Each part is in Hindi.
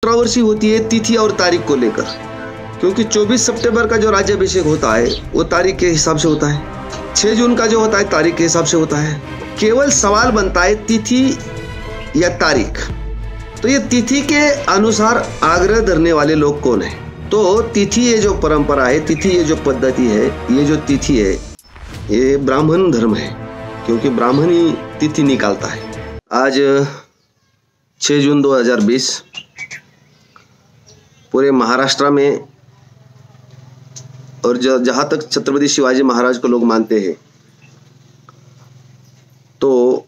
कंट्रोवर्सी होती है तिथि और तारीख को लेकर, क्योंकि 24 सितंबर का जो राज्याभिषेक होता है वो तारीख के हिसाब से होता है, 6 जून का जो होता है तारीख के हिसाब से होता है। केवल सवाल बनता है तिथि या तारीख। तो ये तिथि के अनुसार आग्रह धरने वाले लोग कौन है? तो तिथि ये जो परंपरा है, तिथि ये जो पद्धति है, ये जो तिथि है, ये ब्राह्मण धर्म है, क्योंकि ब्राह्मण ही तिथि निकालता है। आज 6 जून 2020 पूरे महाराष्ट्र में और जहाँ तक छत्रपति शिवाजी महाराज को लोग मानते हैं, तो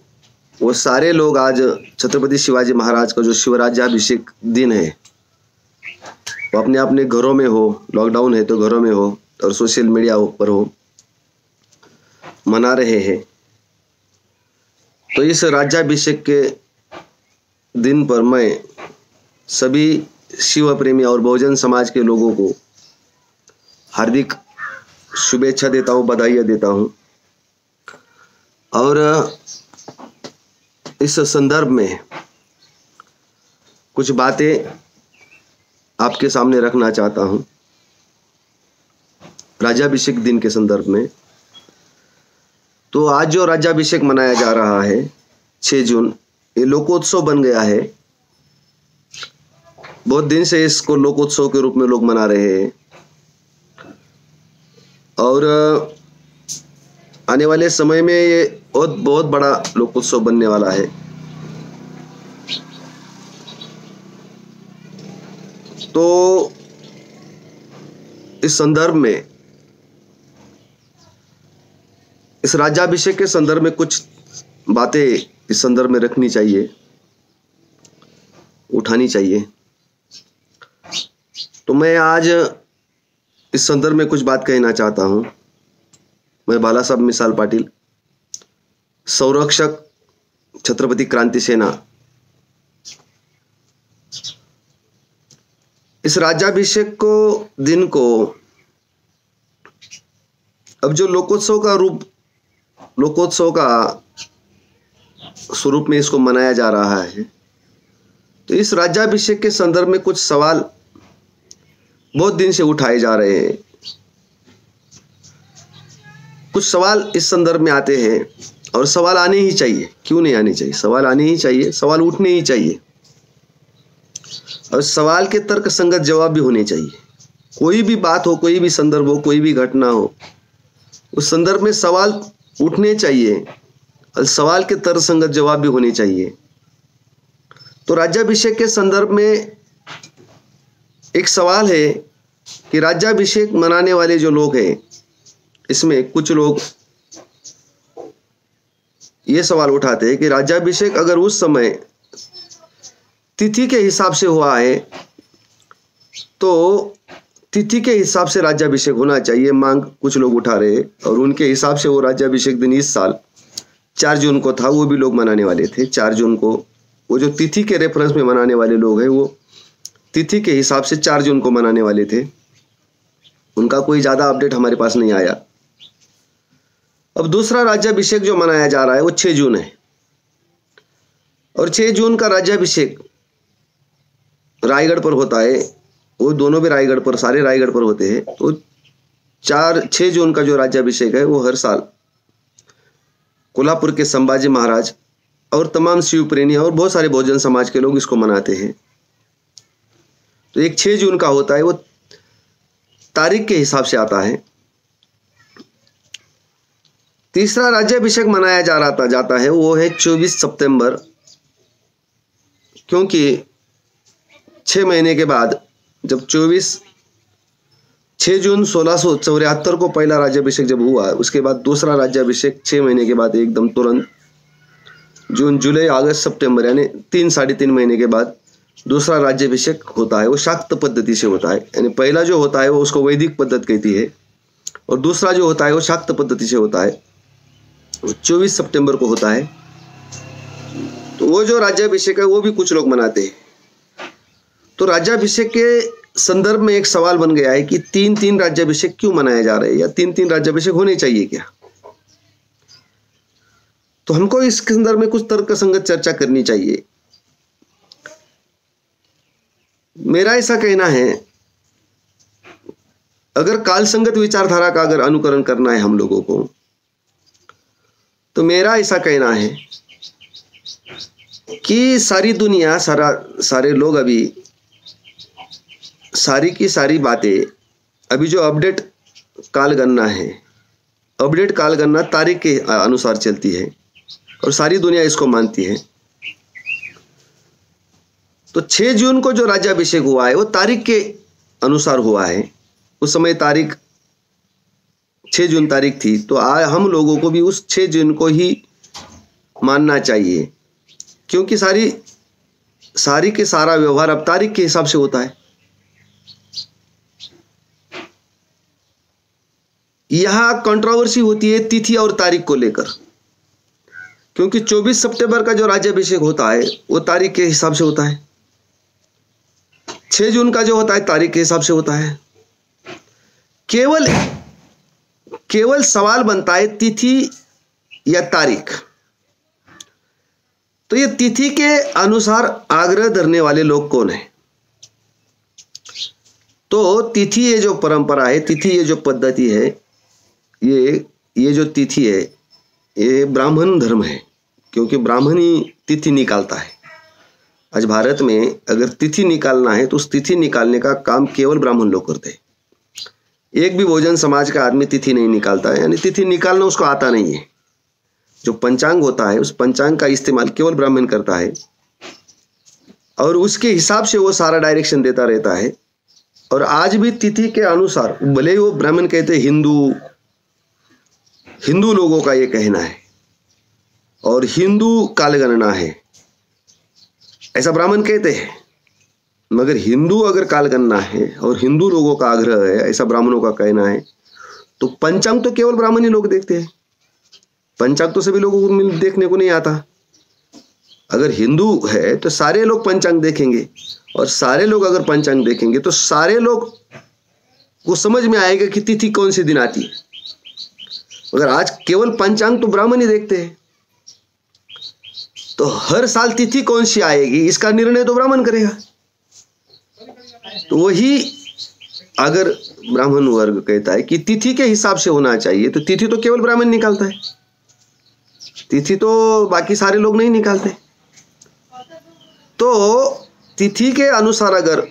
वो सारे लोग आज छत्रपति शिवाजी महाराज का जो शिवराज्याभिषेक दिन है वो अपने अपने घरों में हो, लॉकडाउन है तो घरों में हो और सोशल मीडिया पर हो, मना रहे हैं। तो इस राज्याभिषेक के दिन पर मैं सभी शिव प्रेमी और बहुजन समाज के लोगों को हार्दिक शुभेच्छा देता हूँ, बधाई देता हूँ। और इस संदर्भ में कुछ बातें आपके सामने रखना चाहता हूँ राज्याभिषेक दिन के संदर्भ में। तो आज जो राज्याभिषेक मनाया जा रहा है 6 जून, ये लोकोत्सव बन गया है। बहुत दिन से इसको लोकोत्सव के रूप में लोग मना रहे हैं और आने वाले समय में ये बहुत बड़ा लोकोत्सव बनने वाला है। तो इस संदर्भ में, इस राज्याभिषेक के संदर्भ में कुछ बातें इस संदर्भ में रखनी चाहिए, उठानी चाहिए। तो मैं आज इस संदर्भ में कुछ बात कहना चाहता हूं। मैं बाला साहब मिसाल पाटिल, संरक्षक छत्रपति क्रांति सेना। इस राज्याभिषेक को दिन को अब जो लोकोत्सव का स्वरूप में इसको मनाया जा रहा है, तो इस राज्याभिषेक के संदर्भ में कुछ सवाल बहुत दिन से उठाए जा रहे हैं। कुछ सवाल इस संदर्भ में आते हैं और सवाल आने ही चाहिए। क्यों नहीं आने चाहिए? सवाल आने ही चाहिए, सवाल उठने ही चाहिए और सवाल के तर्क संगत जवाब भी होने चाहिए। कोई भी बात हो, कोई भी संदर्भ हो, कोई भी घटना हो, उस संदर्भ में सवाल उठने चाहिए और सवाल के तर्क संगत जवाब भी होने चाहिए। तो राज्याभिषेक के संदर्भ में एक सवाल है कि राज्याभिषेक मनाने वाले जो लोग हैं, इसमें कुछ लोग ये सवाल उठाते हैं कि राज्याभिषेक अगर उस समय तिथि के हिसाब से हुआ है तो तिथि के हिसाब से राज्याभिषेक होना चाहिए। मांग कुछ लोग उठा रहे हैं और उनके हिसाब से वो राज्याभिषेक दिन इस साल 4 जून को था, वो भी लोग मनाने वाले थे 4 जून को। वो जो तिथि के रेफरेंस में मनाने वाले लोग हैं, वो तिथि के हिसाब से 4 जून को मनाने वाले थे। उनका कोई ज़्यादा अपडेट हमारे पास नहीं आया। अब दूसरा राज्याभिषेक जो मनाया जा रहा है वो 6 जून है और 6 जून का राज्याभिषेक रायगढ़ पर होता है। वो दोनों भी रायगढ़ पर, सारे रायगढ़ पर होते हैं। तो 6 जून का जो राज्याभिषेक है वो हर साल कोल्हापुर के संभाजी महाराज और तमाम शिव प्रेमी और बहुत सारे बहुजन समाज के लोग इसको मनाते हैं। तो एक 6 जून का होता है, वो तारीख के हिसाब से आता है। तीसरा राज्याभिषेक मनाया जाता है वो है 24 सितंबर, क्योंकि 6 महीने के बाद जब 6 जून 1674 को पहला राज्याभिषेक जब हुआ, उसके बाद दूसरा राज्याभिषेक 6 महीने के बाद एकदम तुरंत जून, जुलाई, अगस्त, सितंबर यानी 3-3.5 महीने के बाद दूसरा राज्याभिषेक होता है। वो शाक्त पद्धति से होता है, यानी पहला जो होता है वो उसको वैदिक पद्धति कहती है और दूसरा जो होता है वो शाक्त पद्धति से होता है। 24 सितंबर को होता है। तो वो जो राज्याभिषेक है वो भी कुछ लोग मनाते हैं। तो राज्याभिषेक के संदर्भ में एक सवाल बन गया है कि 3-3 राज्याभिषेक क्यों मनाए जा रहे हैं, या 3-3 राज्याभिषेक होने चाहिए क्या? तो हमको इस संदर्भ में कुछ तर्कसंगत चर्चा करनी चाहिए। मेरा ऐसा कहना है, अगर काल संगत विचारधारा का अगर अनुकरण करना है हम लोगों को, तो मेरा ऐसा कहना है कि सारी दुनिया, सारे लोग अभी सारी की सारी बातें अभी जो अपडेट कालगणना है, अपडेट कालगणना तारीख के अनुसार चलती है और सारी दुनिया इसको मानती है। तो 6 जून को जो राज्याभिषेक हुआ है वो तारीख के अनुसार हुआ है। उस समय तारीख 6 जून तारीख थी, तो हम लोगों को भी उस 6 जून को ही मानना चाहिए, क्योंकि सारी के सारा व्यवहार अब तारीख के हिसाब से होता है। यहां कंट्रोवर्सी होती है तिथि और तारीख को लेकर, क्योंकि 24 सितंबर का जो राज्याभिषेक होता है वो तारीख के हिसाब से होता है, 6 जून का जो होता है तारीख के हिसाब से होता है। केवल सवाल बनता है तिथि या तारीख। तो ये तिथि के अनुसार आग्रह धरने वाले लोग कौन है? तो तिथि ये जो परंपरा है, तिथि ये जो पद्धति है, ये जो तिथि है ये ब्राह्मण धर्म है, क्योंकि ब्राह्मण ही तिथि निकालता है। आज भारत में अगर तिथि निकालना है तो उस तिथि निकालने का काम केवल ब्राह्मण लोग करते हैं। एक भी बहुजन समाज का आदमी तिथि नहीं निकालता है, यानी तिथि निकालना उसको आता नहीं है। जो पंचांग होता है उस पंचांग का इस्तेमाल केवल ब्राह्मण करता है और उसके हिसाब से वो सारा डायरेक्शन देता रहता है। और आज भी तिथि के अनुसार, भले ही वो ब्राह्मण कहते हैं, हिंदू लोगों का ये कहना है और हिंदू कालगणना है, ऐसा ब्राह्मण कहते हैं, मगर हिंदू अगर कालगणना है और हिंदू लोगों का आग्रह है, ऐसा ब्राह्मणों का कहना है, तो पंचांग तो केवल ब्राह्मण ही लोग देखते हैं। पंचांग तो सभी लोगों को देखने को नहीं आता। अगर हिंदू है तो सारे लोग पंचांग देखेंगे, और सारे लोग अगर पंचांग देखेंगे तो सारे लोग को समझ में आएगा कि तिथि कौन से दिन आती है। मगर आज केवल पंचांग तो ब्राह्मण ही देखते हैं, तो हर साल तिथि कौन सी आएगी इसका निर्णय तो ब्राह्मण करेगा। तो वही अगर ब्राह्मण वर्ग कहता है कि तिथि के हिसाब से होना चाहिए, तो तिथि तो केवल ब्राह्मण निकालता है, तिथि तो बाकी सारे लोग नहीं निकालते। तो तिथि के अनुसार अगर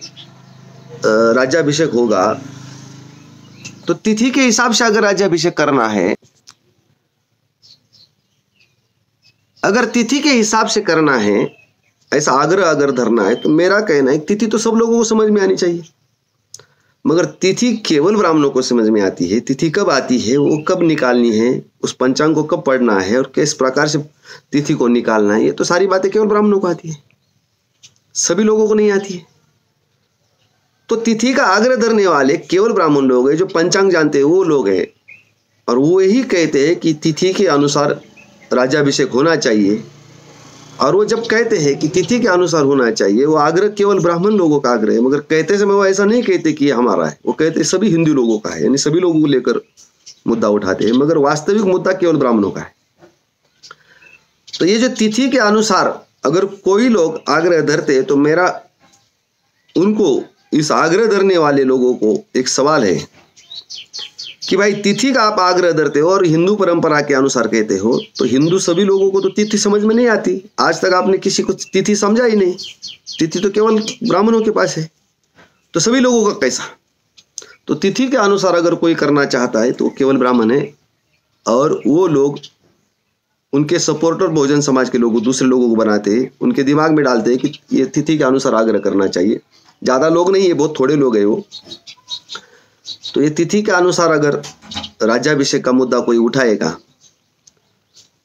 राज्याभिषेक होगा, तो तिथि के हिसाब से अगर राज्याभिषेक करना है, अगर तिथि के हिसाब से करना है, ऐसा आग्रह अगर धरना है, तो मेरा कहना है तिथि तो सब लोगों को समझ में आनी चाहिए, मगर तिथि केवल ब्राह्मणों को समझ में आती है। तिथि कब आती है, वो कब निकालनी है, उस पंचांग को कब पढ़ना है और किस प्रकार से तिथि को निकालना है, ये तो सारी बातें केवल ब्राह्मणों को आती है, सभी लोगों को नहीं आती है। तो तिथि का आग्रह धरने वाले केवल ब्राह्मण लोग हैं, जो पंचांग जानते हैं वो लोग हैं, और वो यही कहते हैं कि तिथि के अनुसार राज्याभिषेक होना चाहिए। और वो जब कहते हैं कि तिथि के अनुसार होना चाहिए, वो आग्रह केवल ब्राह्मण लोगों का आग्रह है, मगर कहते समय वो ऐसा नहीं कहते कि ये हमारा है, वो कहते सभी हिंदू लोगों का है, यानी सभी लोगों को लेकर मुद्दा उठाते हैं, मगर वास्तविक मुद्दा केवल ब्राह्मणों का है। तो ये जो तिथि के अनुसार अगर कोई लोग आग्रह धरते, तो मेरा उनको, इस आग्रह धरने वाले लोगों को एक सवाल है कि भाई तिथि का आप आग्रह धरते हो और हिंदू परंपरा के अनुसार कहते हो, तो हिंदू सभी लोगों को तो तिथि समझ में नहीं आती। आज तक आपने किसी को तिथि समझा ही नहीं, तिथि तो केवल ब्राह्मणों के पास है, तो सभी लोगों का कैसा? तो तिथि के अनुसार अगर कोई करना चाहता है तो केवल ब्राह्मण है, और वो लोग, उनके सपोर्टर बहुजन समाज के लोग दूसरे लोगों को बनाते हैं, उनके दिमाग में डालते हैं कि ये तिथि के अनुसार आग्रह करना चाहिए। ज़्यादा लोग नहीं है, बहुत थोड़े लोग हैं वो। तो ये तिथि के अनुसार अगर राज्याभिषेक का मुद्दा कोई उठाएगा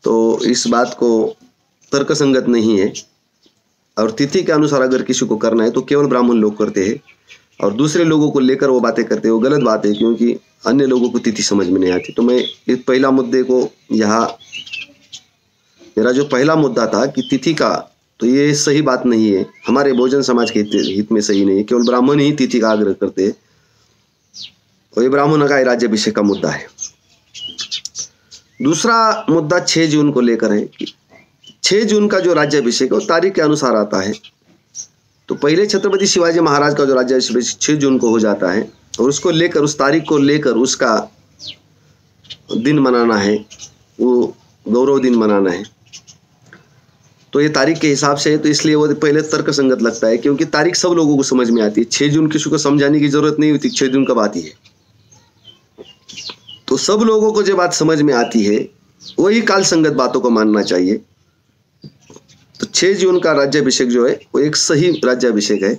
तो इस बात को तर्कसंगत नहीं है, और तिथि के अनुसार अगर किसी को करना है तो केवल ब्राह्मण लोग करते हैं, और दूसरे लोगों को लेकर वो बातें करते हैं, वो गलत बात है, क्योंकि अन्य लोगों को तिथि समझ में नहीं आती। तो मैं इस पहला मुद्दे को यहाँ, मेरा जो पहला मुद्दा था कि तिथि का, तो ये सही बात नहीं है, हमारे बहुजन समाज के हित में सही नहीं है। केवल ब्राह्मण ही तिथि का आग्रह करते हैं, और ये ब्राह्मणों का राज्याभिषेक का मुद्दा है। दूसरा मुद्दा 6 जून को लेकर है कि 6 जून का जो राज्याभिषेक है वो तारीख के अनुसार आता है, तो पहले छत्रपति शिवाजी महाराज का जो राज्याभिषेक 6 जून को हो जाता है और उसको लेकर, उस तारीख को लेकर उसका दिन मनाना है, वो गौरव दिन मनाना है। तो ये तारीख के हिसाब से है, तो इसलिए वो पहले तर्क संगत लगता है, क्योंकि तारीख सब लोगों को समझ में आती है। 6 जून किसी को समझाने की जरूरत नहीं होती 6 जून कब आती है। तो सब लोगों को जो बात समझ में आती है वही काल संगत बातों को मानना चाहिए। तो 6 जून का राज्याभिषेक जो है वो एक सही राज्याभिषेक है।